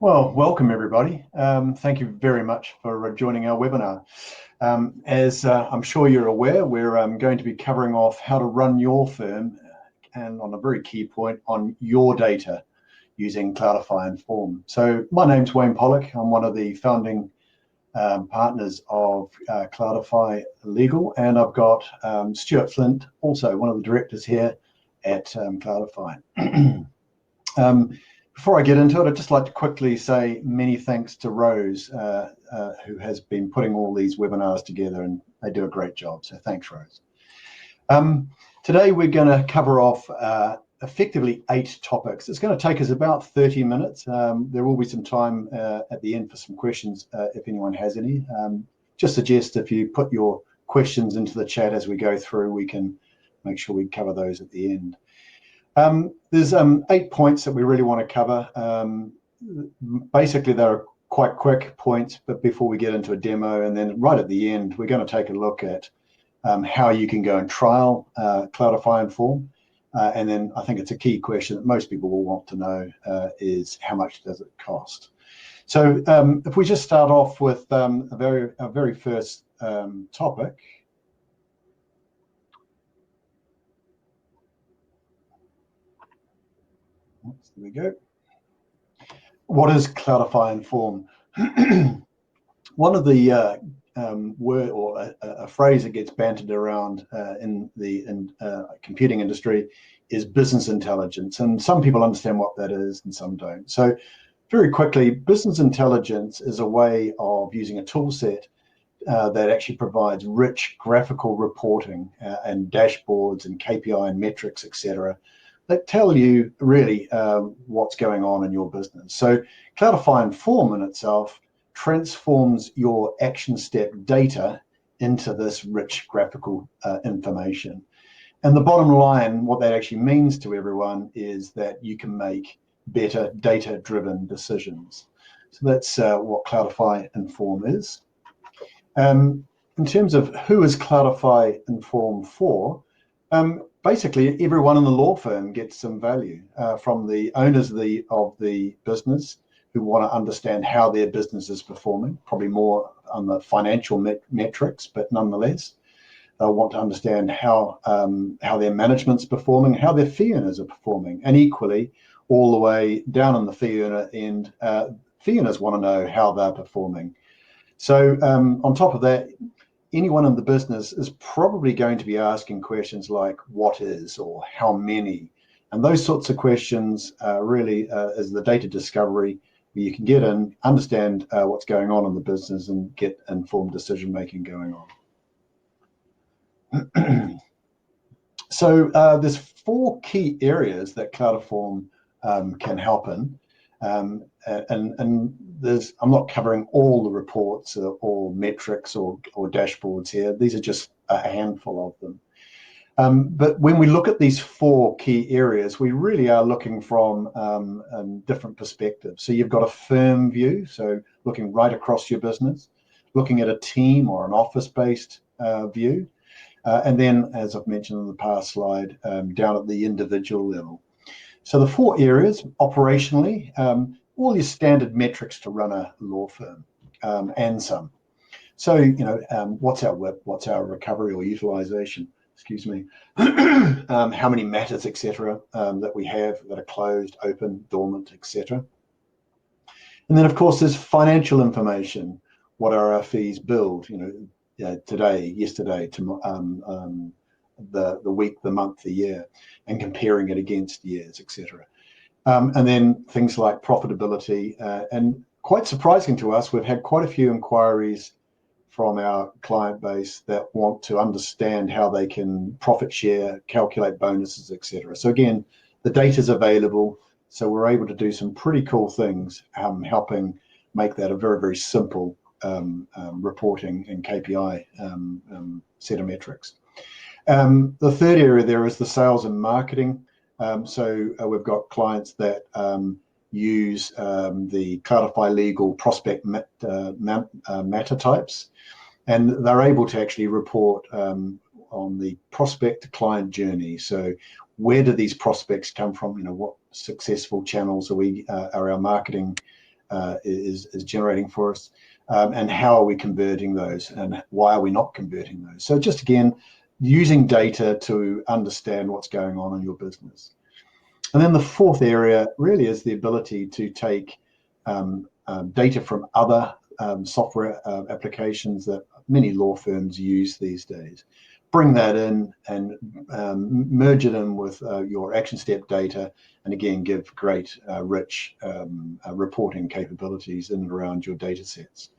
Well, welcome everybody. Thank you very much for joining our webinar. As I'm sure you're aware, we're going to be covering off how to run your firm and on a very key point on your data using Cloudify Inform. So my name's Wayne Pollock. I'm one of the founding partners of Cloudify Legal, and I've got Stuart Flint, also one of the directors here at Cloudify. Before I get into it, I'd just like to quickly say many thanks to Rose, who has been putting all these webinars together, and they do a great job. So thanks, Rose. Today we're going to cover off effectively 8 topics. It's going to take us about 30 minutes. There will be some time at the end for some questions if anyone has any. Just suggest if you put your questions into the chat as we go through, we can make sure we cover those at the end. There's 8 points that we really want to cover. Basically, they're quite quick points, but before we get into a demo, and then right at the end, we're going to take a look at how you can go and trial Cloudify Inform. And then I think it's a key question that most people will want to know is how much does it cost? So if we just start off with a very first topic. There we go. What is Cloudify Inform? One of the word or a phrase that gets bantered around in the computing industry is business intelligence, and some people understand what that is and some don't. So very quickly, business intelligence is a way of using a tool set that actually provides rich graphical reporting and dashboards and KPI and metrics, etc., that tell you really what's going on in your business. So Cloudify Inform in itself transforms your Actionstep data into this rich graphical information. And the bottom line, what that actually means to everyone is that you can make better data-driven decisions. So that's what Cloudify Inform is. In terms of who is Cloudify Inform for, basically, everyone in the law firm gets some value from the owners of the business who want to understand how their business is performing, probably more on the financial metrics, but nonetheless, they'll want to understand how their management's performing, how their fee earners are performing, and equally, all the way down on the fee earner end, fee earners want to know how they're performing. So on top of that, anyone in the business is probably going to be asking questions like what is or how many, and those sorts of questions really is the data discovery where you can get in, understand what's going on in the business and get informed decision making going on. So there's 4 key areas that Cloudify can help in. And I'm not covering all the reports or metrics or dashboards here. These are just a handful of them. But when we look at these 4 key areas, we really are looking from different perspectives. So you've got a firm view, so looking right across your business, looking at a team or an office-based view, and then, as I've mentioned in the past slide, down at the individual level. So the 4 areas, operationally, all your standard metrics to run a law firm, and some. So, what's our WIP, what's our recovery or utilization, excuse me, how many matters, etc., that we have that are closed, open, dormant, etc. And then, of course, there's financial information. What are our fees billed, today, yesterday, to the week, the month, the year, and comparing it against years, etc. And then things like profitability. And quite surprising to us, we've had quite a few inquiries from our client base that want to understand how they can profit share, calculate bonuses, etc. So again, the data is available, so we're able to do some pretty cool things, helping make that a very, very simple reporting and KPI set of metrics. The third area there is the sales and marketing. So we've got clients that use the Cloudify Legal prospect matter types, and they're able to actually report on the prospect client journey. So where do these prospects come from? What successful channels are our marketing is generating for us, and how are we converting those, and why are we not converting those? So just again, using data to understand what's going on in your business. And then the fourth area really is the ability to take data from other software applications that many law firms use these days. Bring that in and merge it in with your Actionstep data, and again, give great, rich reporting capabilities in and around your data sets.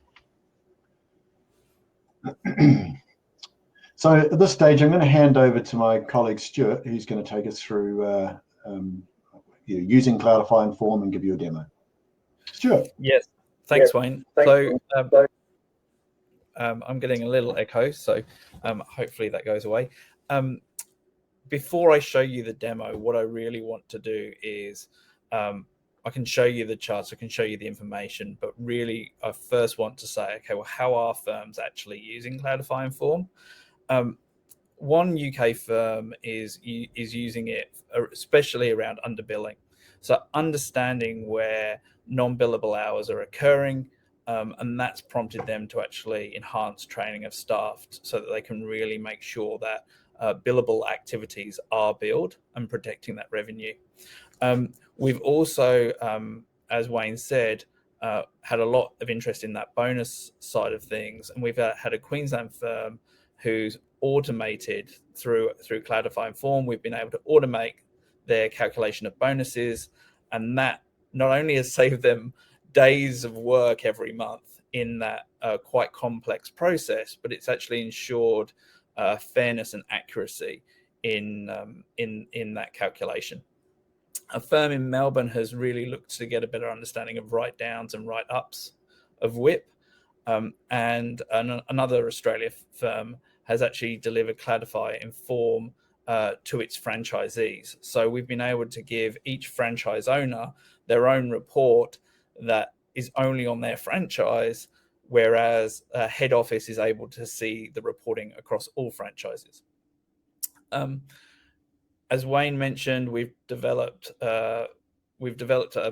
So at this stage, I'm going to hand over to my colleague Stuart, who's going to take us through using Cloudify Inform and give you a demo. Stuart. Yes, thanks, Wayne. So I'm getting a little echo, so hopefully that goes away. Before I show you the demo, what I really want to do is I can show you the charts, I can show you the information, but really I first want to say, okay, well, how are firms actually using Cloudify Inform? One UK firm is using it, especially around underbilling. So understanding where non-billable hours are occurring, and that's prompted them to actually enhance training of staff so that they can really make sure that billable activities are billed and protecting that revenue. We've also, as Wayne said, had a lot of interest in that bonus side of things, and we've had a Queensland firm who's automated through Cloudify Inform. We've been able to automate their calculation of bonuses, and that not only has saved them days of work every month in that quite complex process, but it's actually ensured fairness and accuracy in that calculation. A firm in Melbourne has really looked to get a better understanding of write-downs and write-ups of WIP, and another Australia firm has actually delivered Cloudify Inform to its franchisees. So we've been able to give each franchise owner their own report that is only on their franchise, whereas head office is able to see the reporting across all franchises. As Wayne mentioned, we've developed a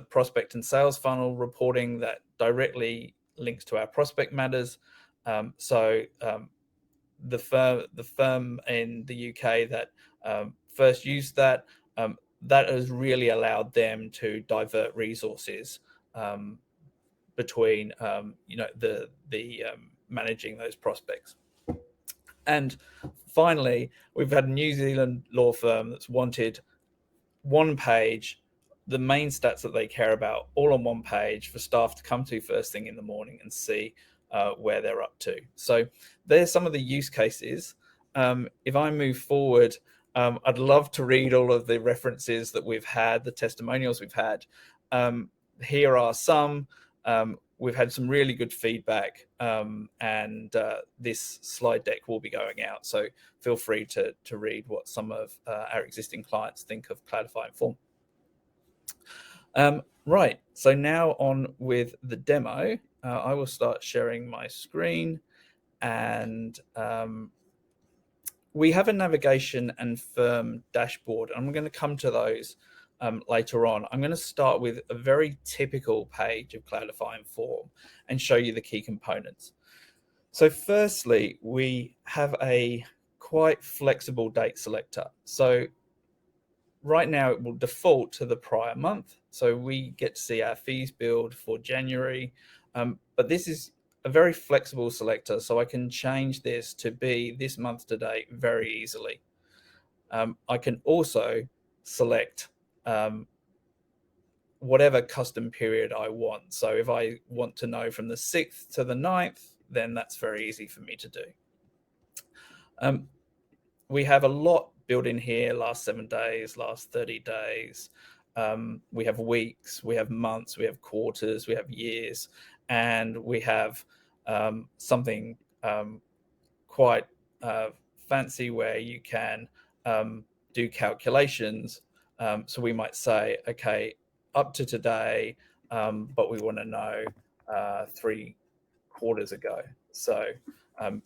prospect and sales funnel reporting that directly links to our prospect matters. The firm in the UK that first used that, that has really allowed them to divert resources between managing those prospects. And finally, we've had a New Zealand law firm that's wanted one page, the main stats that they care about, all on one page for staff to come to first thing in the morning and see where they're up to. So there's some of the use cases. If I move forward, I'd love to read all of the references that we've had, the testimonials we've had. Here are some. We've had some really good feedback, and this slide deck will be going out. So feel free to read what some of our existing clients think of Cloudify Inform. Right, so now on with the demo. I will start sharing my screen, and we have a navigation and firm dashboard. I'm going to come to those later on. I'm going to start with a very typical page of Cloudify Inform and show you the key components. So firstly, we have a quite flexible date selector. So right now it will default to the prior month. So we get to see our fees billed for January, but this is a very flexible selector. So I can change this to be this month to date very easily. I can also select whatever custom period I want. So if I want to know from the 6th to the 9th, then that's very easy for me to do. We have a lot built in here, last 7 days, last 30 days. We have weeks, we have months, we have quarters, we have years, and we have something quite fancy where you can do calculations. So we might say, okay, up to today, but we want to know 3 quarters ago. So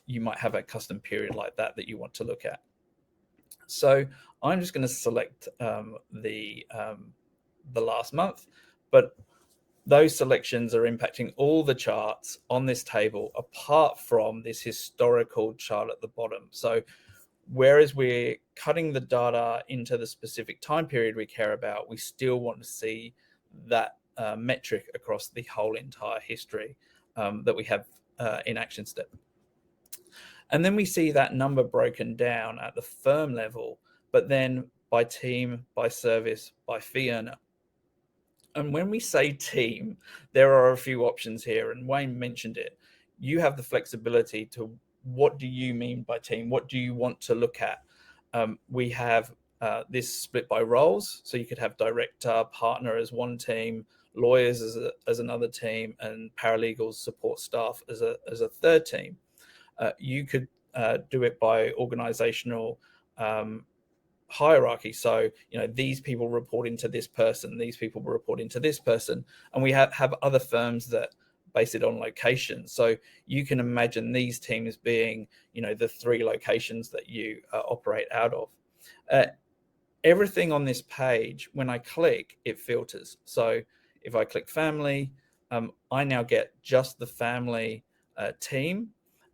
you might have a custom period like that you want to look at. So I'm just going to select the last month, but those selections are impacting all the charts on this table, apart from this historical chart at the bottom. So whereas we're cutting the data into the specific time period we care about, we still want to see that metric across the whole entire history that we have in Actionstep. And then we see that number broken down at the firm level, but then by team, by service, by fee earner. And when we say team, there are a few options here, and Wayne mentioned it. You have the flexibility to, what do you mean by team? What do you want to look at? We have this split by roles, so you could have director, partner as one team, lawyers as another team, and paralegals, support staff as a third team. You could do it by organizational hierarchy. So, these people report into this person, these people report into this person. And we have other firms that base it on location. So you can imagine these teams being, the 3 locations that you operate out of. Everything on this page, when I click, it filters. So if I click family, I now get just the family team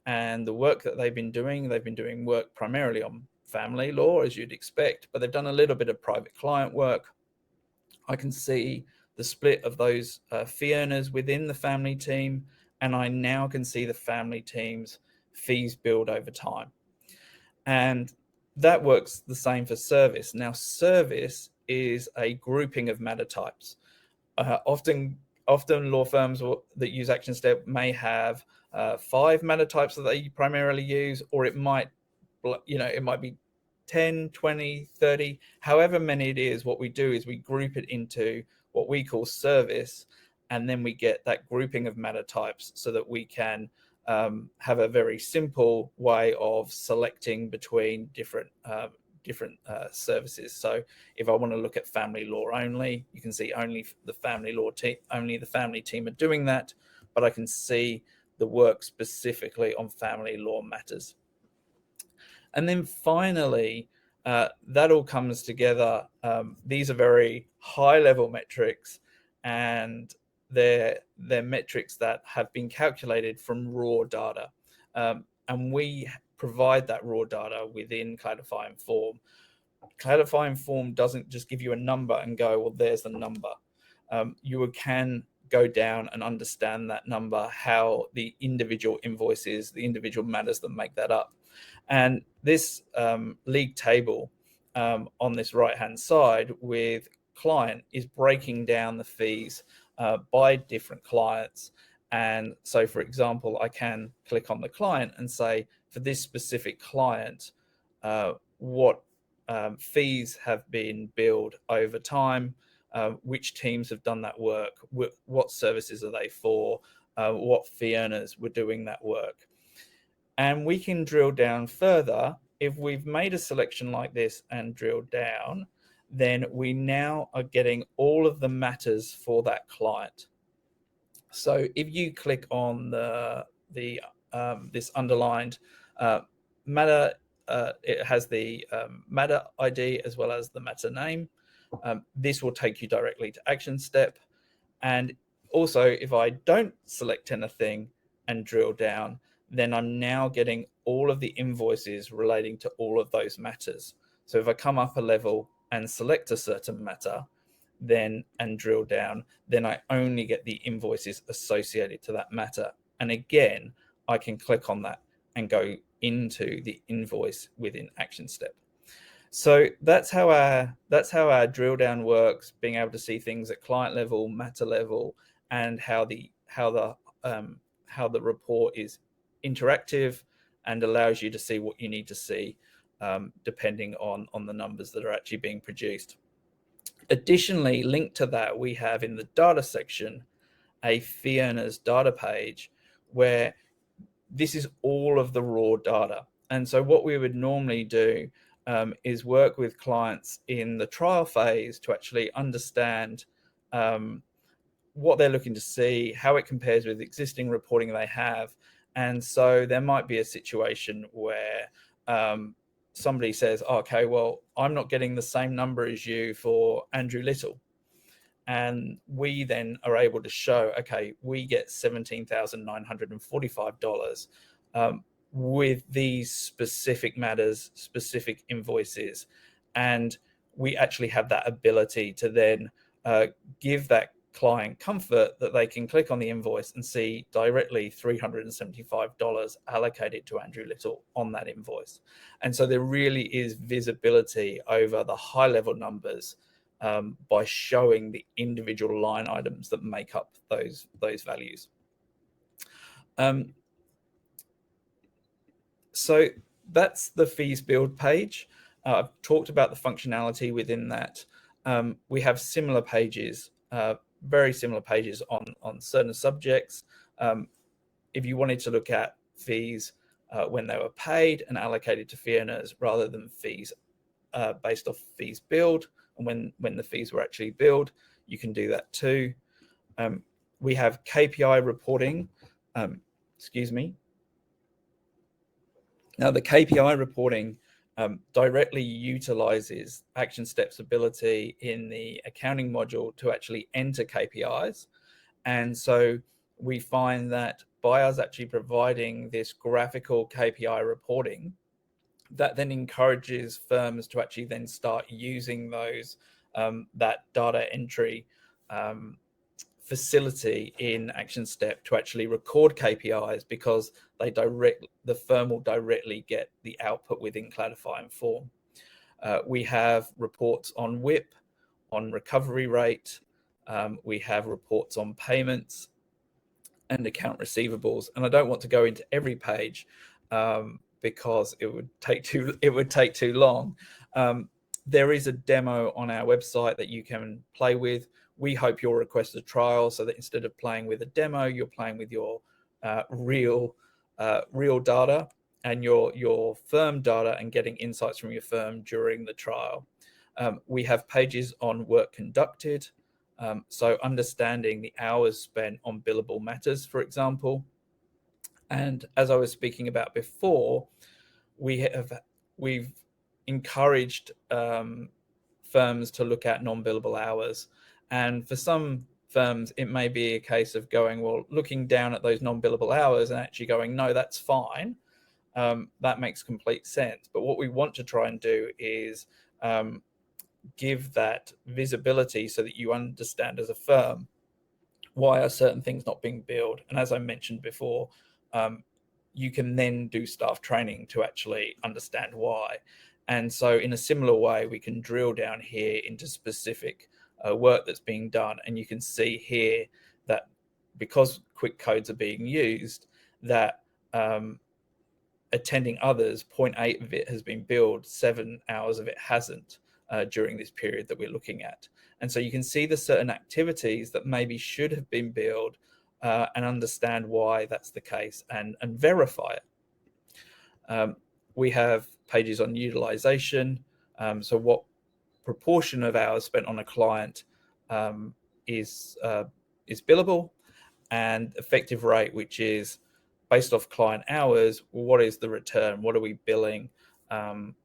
and the work that they've been doing. They've been doing work primarily on family law, as you'd expect, but they've done a little bit of private client work. I can see the split of those fee earners within the family team, and I now can see the family team's fees build over time. And that works the same for service. Now, service is a grouping of matter types. Often law firms that use Actionstep may have 5 matter types that they primarily use, or it might be 10, 20, 30, however many it is. What we do is we group it into what we call service, and then we get that grouping of matter types so that we can have a very simple way of selecting between different services. So if I want to look at family law only, you can see only the family law team, only the family team are doing that, but I can see the work specifically on family law matters. And then finally, that all comes together. These are very high level metrics, and they're metrics that have been calculated from raw data. And we provide that raw data within Cloudify Inform. Cloudify Inform doesn't just give you a number and go, well, there's the number. You can go down and understand that number, how the individual invoices, the individual matters that make that up. And this league table on this right-hand side with client is breaking down the fees by different clients. And so, for example, I can click on the client and say, for this specific client, what fees have been billed over time, which teams have done that work, what services are they for, what fee earners were doing that work. And we can drill down further. If we've made a selection like this and drill down, then we now are getting all of the matters for that client. So if you click on this underlined matter, it has the matter ID as well as the matter name. This will take you directly to Actionstep. And also, if I don't select anything and drill down, then I'm now getting all of the invoices relating to all of those matters. So if I come up a level and select a certain matter, and drill down, then I only get the invoices associated to that matter. And again, I can click on that and go into the invoice within Actionstep. So that's how our drill down works, being able to see things at client level, matter level, and how the report is interactive and allows you to see what you need to see depending on the numbers that are actually being produced. Additionally, linked to that, we have in the data section a fee earners data page where this is all of the raw data. And so what we would normally do is work with clients in the trial phase to actually understand what they're looking to see, how it compares with existing reporting they have. And so there might be a situation where somebody says, okay, well, I'm not getting the same number as you for Andrew Little. And we then are able to show, okay, we get $17,945 with these specific matters, specific invoices. And we actually have that ability to then give that client comfort that they can click on the invoice and see directly $375 allocated to Andrew Little on that invoice. And so there really is visibility over the high level numbers by showing the individual line items that make up those values. So that's the fees build page. I've talked about the functionality within that. We have similar pages, very similar pages on certain subjects. If you wanted to look at fees when they were paid and allocated to fee earners rather than fees based off fees billed, and when the fees were actually billed, you can do that too. We have KPI reporting. Excuse me. Now, the KPI reporting directly utilizes Actionstep's ability in the accounting module to actually enter KPIs. And so we find that by us actually providing this graphical KPI reporting, that then encourages firms to actually then start using those that data entry facility in Actionstep to actually record KPIs, because the firm will directly get the output within Cloudify Inform. We have reports on WIP, on recovery rate. We have reports on payments and account receivables. And I don't want to go into every page because it would take too long. There is a demo on our website that you can play with. We hope you'll request a trial so that instead of playing with a demo, you're playing with your real data and your firm data and getting insights from your firm during the trial. We have pages on work conducted, so understanding the hours spent on billable matters, for example. And as I was speaking about before, we've encouraged firms to look at non-billable hours. And for some firms, it may be a case of going, well, looking down at those non-billable hours and actually going, no, that's fine. That makes complete sense. But what we want to try and do is give that visibility so that you understand as a firm, why are certain things not being billed? And as I mentioned before, you can then do staff training to actually understand why. And so in a similar way, we can drill down here into specific work that's being done. And you can see here that because quick codes are being used, that attending others, 0.8 of it has been billed, 7 hours of it hasn't during this period that we're looking at. And so you can see the certain activities that maybe should have been billed and understand why that's the case and verify it. We have pages on utilization. So what proportion of hours spent on a client is billable, and effective rate, which is based off client hours. What is the return? What are we billing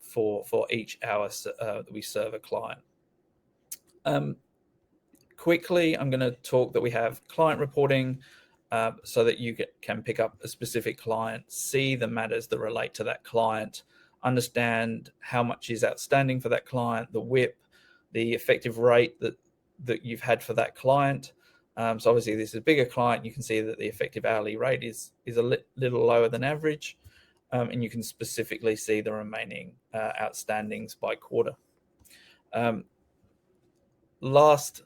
for each hour that we serve a client? Quickly, I'm going to talk that we have client reporting so that you can pick up a specific client, see the matters that relate to that client, understand how much is outstanding for that client, the WIP, the effective rate that you've had for that client. So obviously this is a bigger client. You can see that the effective hourly rate is a little lower than average. And you can specifically see the remaining outstandings by quarter. Last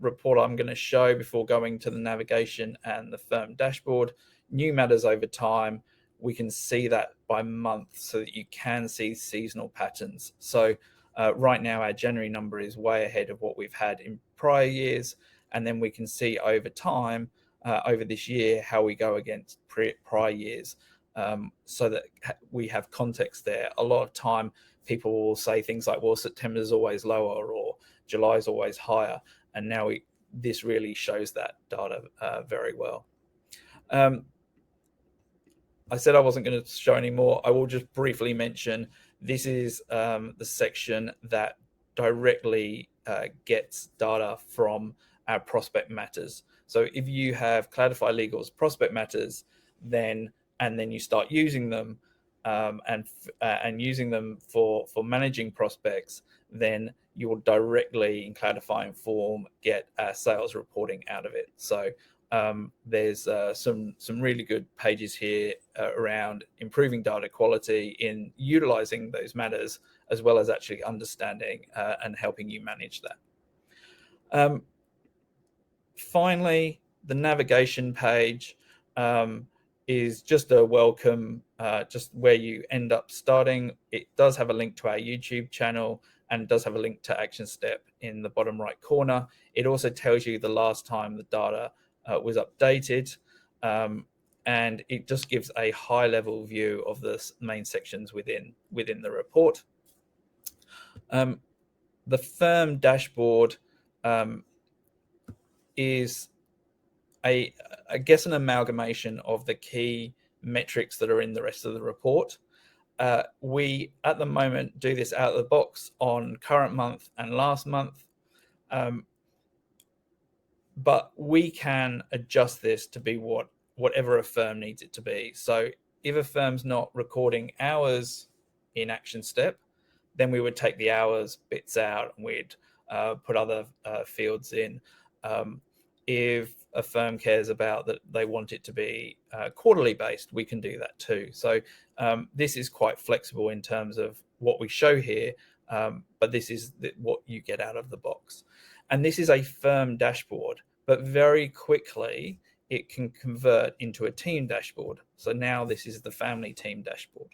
report I'm going to show before going to the navigation and the firm dashboard, new matters over time. We can see that by month so that you can see seasonal patterns. So right now our January number is way ahead of what we've had in prior years. And then we can see over time, over this year, how we go against prior years so that we have context there. A lot of time people will say things like, well, September is always lower or July is always higher. And now this really shows that data very well. I said I wasn't going to show any more. I will just briefly mention this is the section that directly gets data from our prospect matters. So if you have Cloudify Legal's prospect matters, then you start using them, and using them for managing prospects, then you will directly in Cloudify Inform get sales reporting out of it. So there's some really good pages here around improving data quality in utilizing those matters, as well as actually understanding and helping you manage that. Finally, the navigation page is just a welcome, just where you end up starting. It does have a link to our YouTube channel, and does have a link to Actionstep in the bottom right corner. It also tells you the last time the data was updated, and it just gives a high level view of the main sections within the report. The firm dashboard is I guess an amalgamation of the key metrics that are in the rest of the report. We at the moment do this out of the box on current month and last month, but we can adjust this to be whatever a firm needs it to be. So if a firm's not recording hours in Actionstep, then we would take the hours bits out and we'd put other fields in. If a firm cares about that, they want it to be quarterly based, we can do that too. So this is quite flexible in terms of what we show here, but this is what you get out of the box. And this is a firm dashboard, but very quickly it can convert into a team dashboard. So now this is the family team dashboard.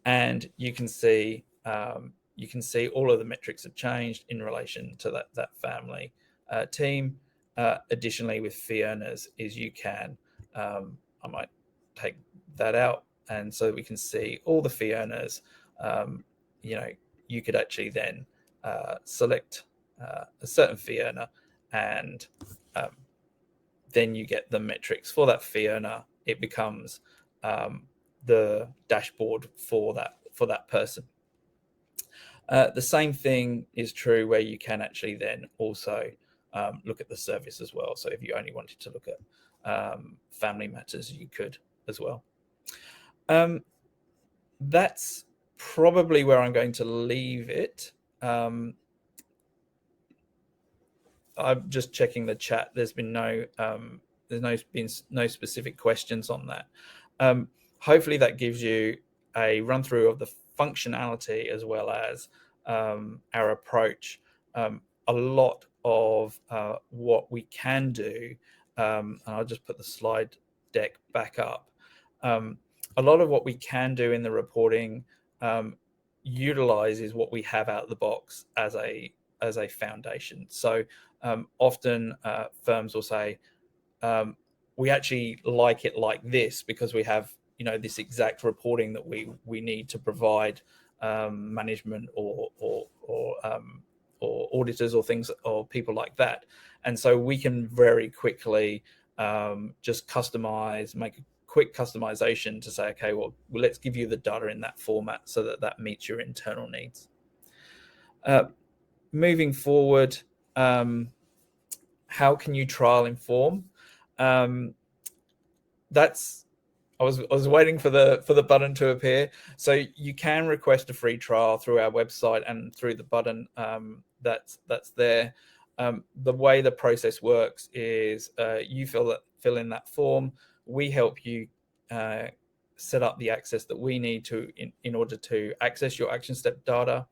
And you can see all of the metrics have changed in relation to that family team. Additionally, with fee earners, is you can I might take that out, and so we can see all the fee earners. You could actually then select a certain fee earner, and then you get the metrics for that fee earner. It becomes the dashboard for that person. The same thing is true where you can actually then also look at the service as well. So if you only wanted to look at family matters, you could as well. That's probably where I'm going to leave it. I'm just checking the chat. There's been no specific questions on that. Hopefully that gives you a run through of the functionality as well as our approach. A lot of what we can do, and I'll just put the slide deck back up. A lot of what we can do in the reporting utilizes what we have out of the box as a foundation. So often firms will say, we actually like it like this because we have this exact reporting that we need to provide management or auditors or things or people like that. And so we can very quickly just customize, make a quick customization to say, okay, well, let's give you the data in that format so that meets your internal needs. Moving forward, how can you trial Inform? I was waiting for the button to appear. So you can request a free trial through our website and through the button that's there. The way the process works is you fill in that form. We help you set up the access that we need to in order to access your Actionstep data,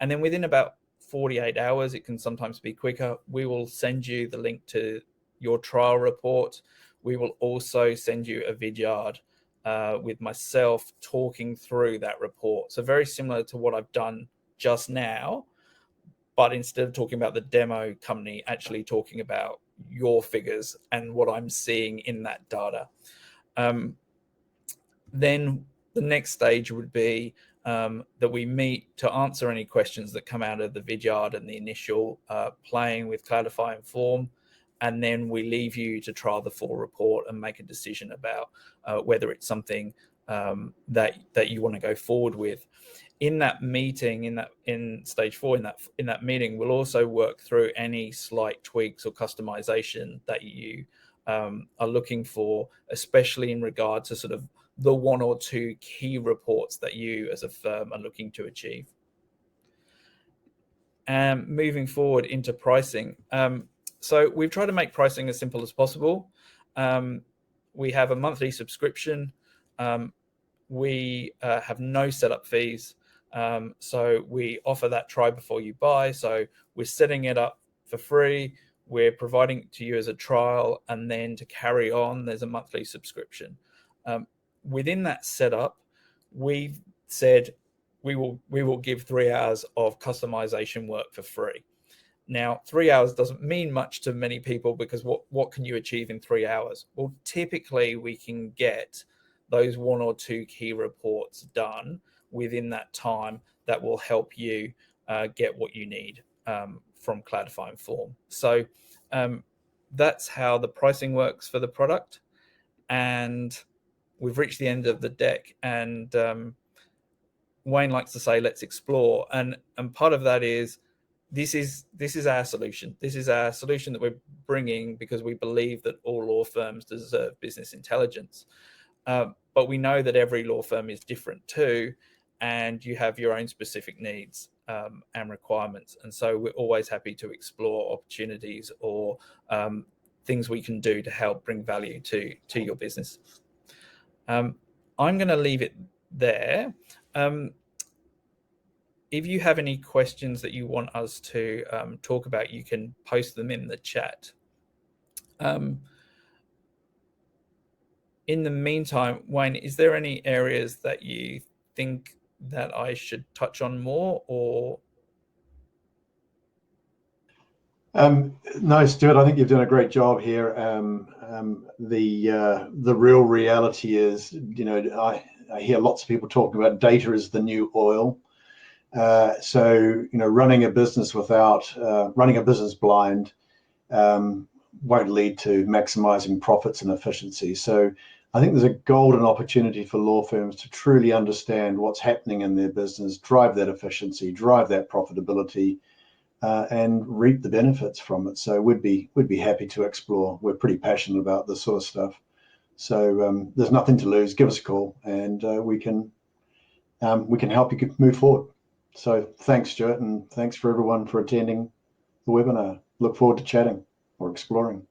and then within about 48 hours, it can sometimes be quicker, we will send you the link to your trial report. We will also send you a vidyard with myself talking through that report. So very similar to what I've done just now, but instead of talking about the demo company, actually talking about your figures and what I'm seeing in that data. Then the next stage would be that we meet to answer any questions that come out of the vidyard and the initial playing with Cloudify Inform. And then we leave you to trial the full report and make a decision about whether it's something that you want to go forward with. in that meeting, in stage 4, in that meeting, we'll also work through any slight tweaks or customization that you are looking for, especially in regard to sort of the 1 or 2 key reports that you as a firm are looking to achieve. And moving forward into pricing, so we've tried to make pricing as simple as possible. We have a monthly subscription. We have no setup fees. So we offer that try before you buy. So we're setting it up for free. We're providing it to you as a trial, and then to carry on, there's a monthly subscription. Within that setup, we've said we will give 3 hours of customization work for free. Now, 3 hours doesn't mean much to many people, because what can you achieve in 3 hours? Well, typically we can get those 1 or 2 key reports done within that time that will help you get what you need from Cloudify Inform. So that's how the pricing works for the product. And we've reached the end of the deck, and Wayne likes to say, let's explore. And part of that is, this is our solution. This is our solution that we're bringing because we believe that all law firms deserve business intelligence. But we know that every law firm is different too, and you have your own specific needs and requirements. And so we're always happy to explore opportunities or things we can do to help bring value to your business. I'm going to leave it there. If you have any questions that you want us to talk about, you can post them in the chat. In the meantime, Wayne, is there any areas that you think that I should touch on more, or? No, Stuart, I think you've done a great job here. The real reality is, I hear lots of people talking about data is the new oil. So, running a business blind won't lead to maximizing profits and efficiency. So I think there's a golden opportunity for law firms to truly understand what's happening in their business, drive that efficiency, drive that profitability, and reap the benefits from it. So we'd be happy to explore. We're pretty passionate about this sort of stuff. So there's nothing to lose. Give us a call, and we can help you move forward. So thanks, Stuart, and thanks for everyone for attending the webinar. Look forward to chatting or exploring.